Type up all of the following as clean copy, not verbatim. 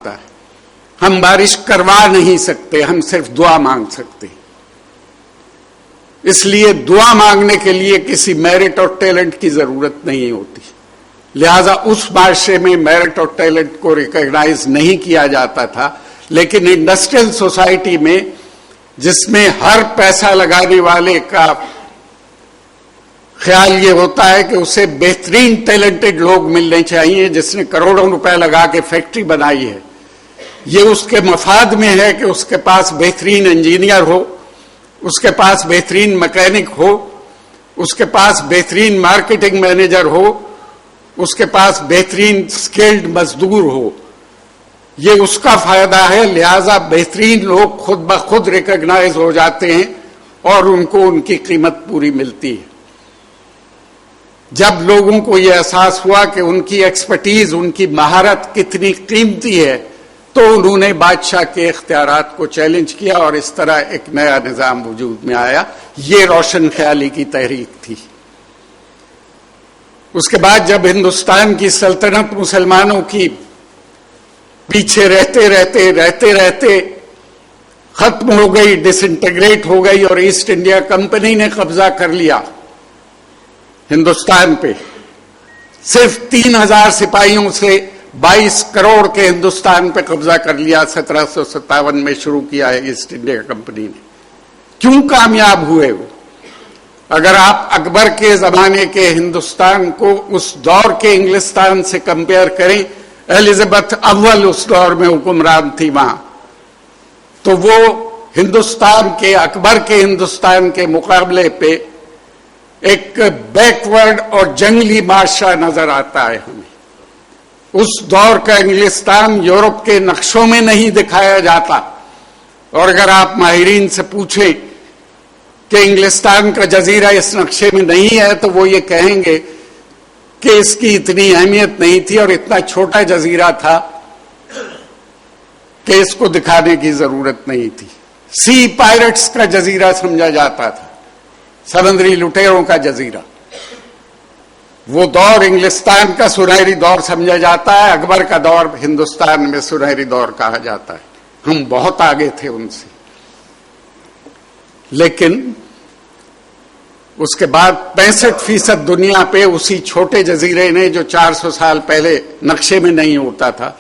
ہے. ہم بارش کروا نہیں سکتے, ہم صرف دعا مانگ سکتے ہیں. اس لیے دعا مانگنے کے لیے کسی میرٹ اور ٹیلنٹ کی ضرورت نہیں ہوتی. لہذا اس معاشرے میں میرٹ اور ٹیلنٹ کو ریکگنائز نہیں کیا جاتا تھا. لیکن انڈسٹریل سوسائٹی میں, جس میں ہر پیسہ لگانے والے کا خیال یہ ہوتا ہے کہ اسے بہترین ٹیلنٹڈ لوگ ملنے چاہیے, جس نے کروڑوں روپے لگا کے فیکٹری بنائی ہے, یہ اس کے مفاد میں ہے کہ اس کے پاس بہترین انجینئر ہو, اس کے پاس بہترین مکینک ہو, اس کے پاس بہترین مارکیٹنگ مینیجر ہو, اس کے پاس بہترین سکلڈ مزدور ہو. یہ اس کا فائدہ ہے. لہذا بہترین لوگ خود بخود ریکگنائز ہو جاتے ہیں اور ان کو ان کی قیمت پوری ملتی ہے. جب لوگوں کو یہ احساس ہوا کہ ان کی ایکسپرٹیز, ان کی مہارت کتنی قیمتی ہے, تو انہوں نے بادشاہ کے اختیارات کو چیلنج کیا اور اس طرح ایک نیا نظام وجود میں آیا. یہ روشن خیالی کی تحریک تھی. اس کے بعد جب ہندوستان کی سلطنت مسلمانوں کی پیچھے رہتے رہتے ختم ہو گئی, ڈس انٹیگریٹ ہو گئی, اور ایسٹ انڈیا کمپنی نے قبضہ کر لیا ہندوستان پہ, صرف 3000 سپاہیوں سے 22 کروڑ کے ہندوستان پہ قبضہ کر لیا. 1757 میں شروع کیا ہے ایسٹ انڈیا کمپنی نے. کیوں کامیاب ہوئے وہ؟ اگر آپ اکبر کے زمانے کے ہندوستان کو اس دور کے انگلستان سے کمپیئر کریں, ایلزابتھ اول اس دور میں حکمران تھی وہاں, تو وہ ہندوستان کے, اکبر کے ہندوستان کے مقابلے پہ ایک بیکورڈ اور جنگلی معاشرہ نظر آتا ہے ہمیں. اس دور کا انگلستان یورپ کے نقشوں میں نہیں دکھایا جاتا. اور اگر آپ ماہرین سے پوچھیں کہ انگلستان کا جزیرہ اس نقشے میں نہیں ہے, تو وہ یہ کہیں گے کہ اس کی اتنی اہمیت نہیں تھی اور اتنا چھوٹا جزیرہ تھا کہ اس کو دکھانے کی ضرورت نہیں تھی. سی پائرٹس کا جزیرہ سمجھا جاتا تھا, سمندری لٹیروں کا جزیرہ. وہ دور انگلستان کا سنہری دور سمجھا جاتا ہے. اکبر کا دور ہندوستان میں سنہری دور کہا جاتا ہے. ہم بہت آگے تھے ان سے. لیکن اس کے بعد 65% دنیا پہ اسی چھوٹے جزیرے نے, جو 400 سال پہلے نقشے میں نہیں ہوتا تھا,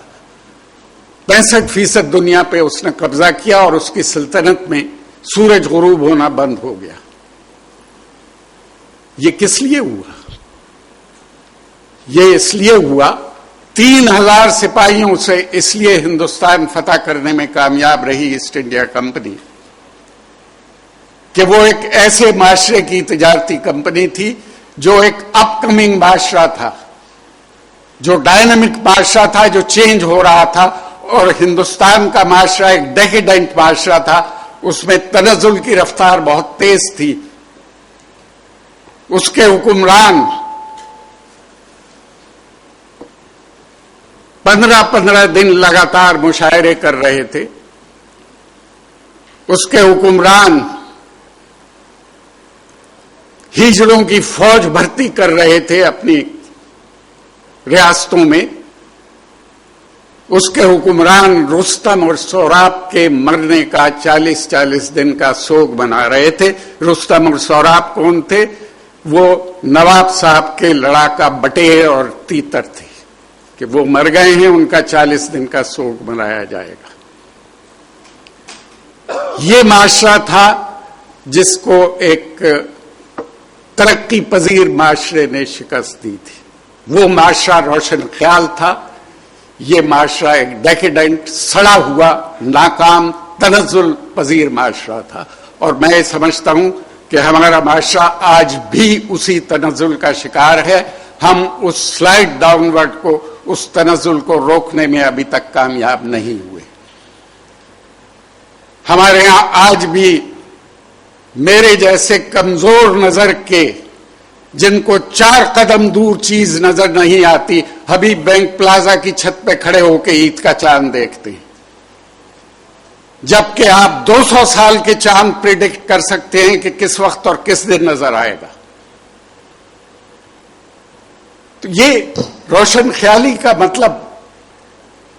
65% دنیا پہ اس نے قبضہ کیا, اور اس کی سلطنت میں سورج غروب ہونا بند ہو گیا. یہ کس لیے ہوا؟ یہ اس لیے ہوا, 3000 سپاہیوں سے اس لیے ہندوستان فتح کرنے میں کامیاب رہی ایسٹ انڈیا کمپنی کہ وہ ایک ایسے معاشرے کی تجارتی کمپنی تھی جو ایک اپ کمنگ معاشرہ تھا, جو ڈائنامک معاشرہ تھا, جو چینج ہو رہا تھا. اور ہندوستان کا معاشرہ ایک ڈیکیڈنٹ معاشرہ تھا. اس میں تنزل کی رفتار بہت تیز تھی. اس کے حکمران 15 دن لگاتار مشاعرے کر رہے تھے. اس کے حکمران ہجڑوں کی فوج بھرتی کر رہے تھے اپنی ریاستوں میں. اس کے حکمران رستم اور سوراب کے مرنے کا 40 دن کا سوگ منا رہے تھے. رستم اور سوراب کون تھے؟ وہ نواب صاحب کے لڑاکا بٹیر اور تیتر تھے کہ وہ مر گئے ہیں, ان کا 40 دن کا سوگ منایا جائے گا. یہ معاشرہ تھا جس کو ایک ترقی پذیر معاشرے نے شکست دی تھی. وہ معاشرہ روشن خیال تھا. یہ معاشرہ ایک ڈیکیڈنٹ, سڑا ہوا, ناکام, تنزل پذیر معاشرہ تھا. اور میں سمجھتا ہوں کہ ہمارا معاشرہ آج بھی اسی تنزل کا شکار ہے. ہم اس سلائڈ ڈاؤن ورڈ کو, اس تنزل کو روکنے میں ابھی تک کامیاب نہیں ہوئے. ہمارے ہاں آج بھی میرے جیسے کمزور نظر کے, جن کو 4 قدم دور چیز نظر نہیں آتی, حبیب بینک پلازا کی چھت پہ کھڑے ہو کے عید کا چاند دیکھتے ہیں, جبکہ آپ 200 سال کے چاند پریڈکٹ کر سکتے ہیں کہ کس وقت اور کس دن نظر آئے گا. تو یہ روشن خیالی کا مطلب